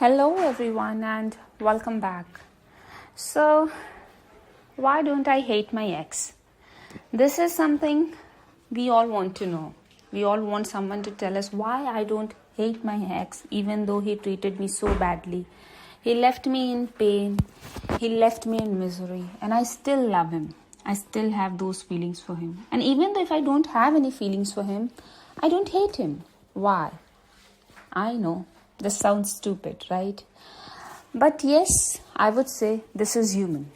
Hello everyone and welcome back. So, why don't I hate my ex? This is something we all want to know. We all want someone to tell us why I don't hate my ex even though he treated me so badly. He left me in pain, he left me in misery, and I still love him. I still have those feelings for him. And even though if I don't have any feelings for him, I don't hate him. Why? I know. This sounds stupid, right? But yes, I would say this is human.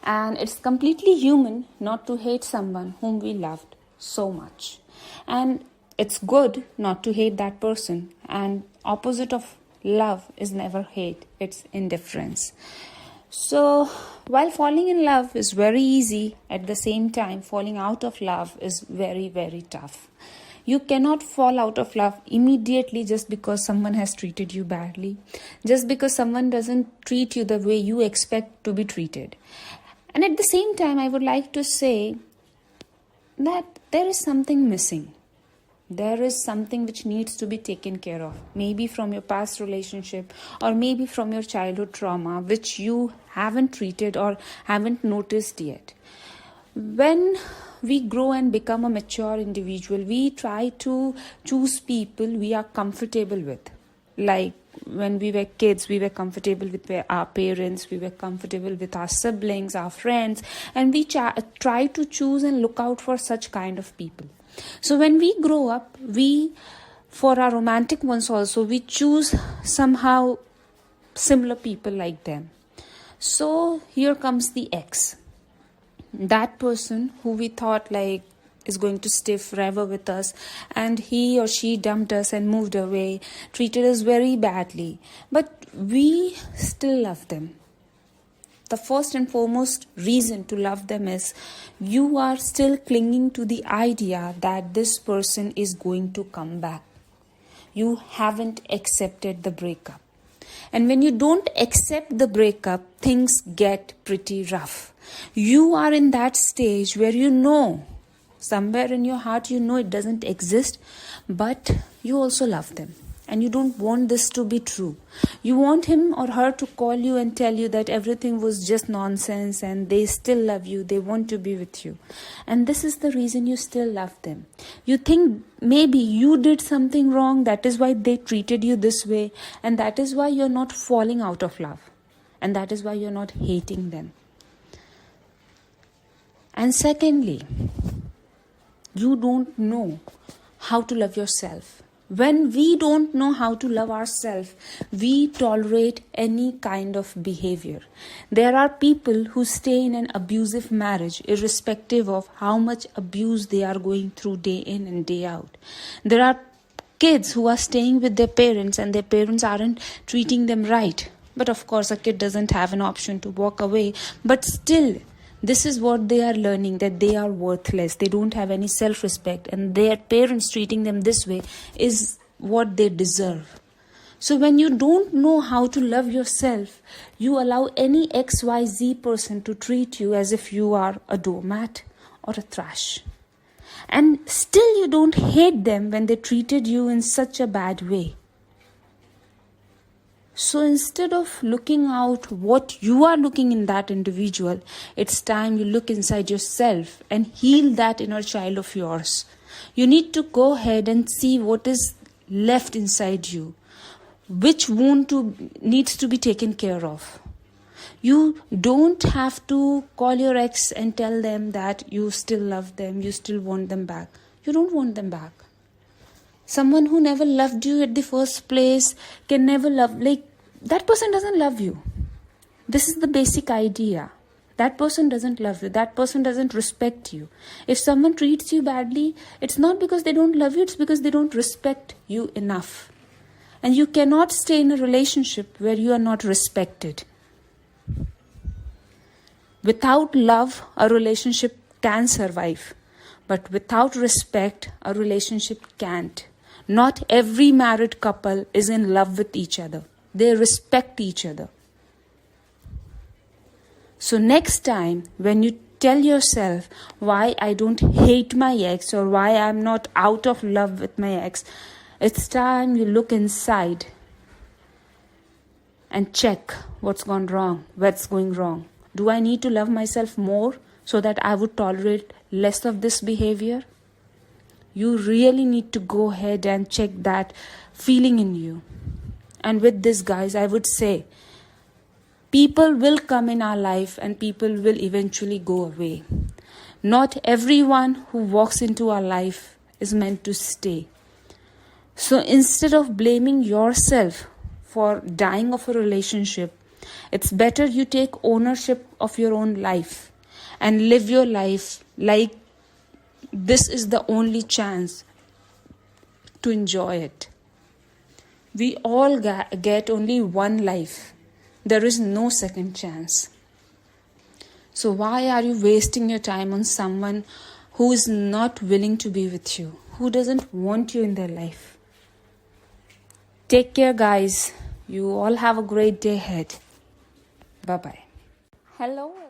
And it's completely human not to hate someone whom we loved so much. And it's good not to hate that person. And opposite of love is never hate, it's indifference. So, while falling in love is very easy, at the same time, falling out of love is very, very tough. You cannot fall out of love immediately just because someone has treated you badly, just because someone doesn't treat you the way you expect to be treated. And at the same time, I would like to say that there is something missing. There is something which needs to be taken care of, maybe from your past relationship or maybe from your childhood trauma, which you haven't treated or haven't noticed yet. When we grow and become a mature individual, we try to choose people we are comfortable with. Like when we were kids, we were comfortable with our parents, we were comfortable with our siblings, our friends, and we try to choose and look out for such kind of people. So when we grow up, for our romantic ones also, we choose somehow similar people like them. So here comes the ex. That person who we thought like is going to stay forever with us, and he or she dumped us and moved away, treated us very badly, but we still love them. The first and foremost reason to love them is you are still clinging to the idea that this person is going to come back. You haven't accepted the breakup. And when you don't accept the breakup, things get pretty rough. You are in that stage where you know, somewhere in your heart, you know it doesn't exist, but you also love them. And you don't want this to be true. You want him or her to call you and tell you that everything was just nonsense and they still love you, they want to be with you. And this is the reason you still love them. You think maybe you did something wrong, that is why they treated you this way, and that is why you're not falling out of love. And that is why you're not hating them. And secondly, you don't know how to love yourself. When we don't know how to love ourselves, we tolerate any kind of behavior. There are people who stay in an abusive marriage irrespective of how much abuse they are going through day in and day out. There are kids who are staying with their parents and their parents aren't treating them right. But of course, a kid doesn't have an option to walk away. But still, this is what they are learning, that they are worthless. They don't have any self-respect, and their parents treating them this way is what they deserve. So when you don't know how to love yourself, you allow any XYZ person to treat you as if you are a doormat or a trash. And still you don't hate them when they treated you in such a bad way. So instead of looking out what you are looking in that individual, it's time you look inside yourself and heal that inner child of yours. You need to go ahead and see what is left inside you, which wound needs to be taken care of. You don't have to call your ex and tell them that you still love them, you still want them back. You don't want them back. Someone who never loved you at the first place can never love, that person doesn't love you. This is the basic idea. That person doesn't love you. That person doesn't respect you. If someone treats you badly, it's not because they don't love you, it's because they don't respect you enough. And you cannot stay in a relationship where you are not respected. Without love, a relationship can survive. But without respect, a relationship can't. Not every married couple is in love with each other. They respect each other. So next time when you tell yourself why I don't hate my ex or why I'm not out of love with my ex, it's time you look inside and check what's gone wrong, what's going wrong. Do I need to love myself more so that I would tolerate less of this behavior? You really need to go ahead and check that feeling in you. And with this, guys, I would say people will come in our life and people will eventually go away. Not everyone who walks into our life is meant to stay. So instead of blaming yourself for dying of a relationship, it's better you take ownership of your own life and live your life like this is the only chance to enjoy it. We all get only one life. There is no second chance. So why are you wasting your time on someone who is not willing to be with you, who doesn't want you in their life? Take care, guys. You all have a great day ahead. Bye-bye. Hello.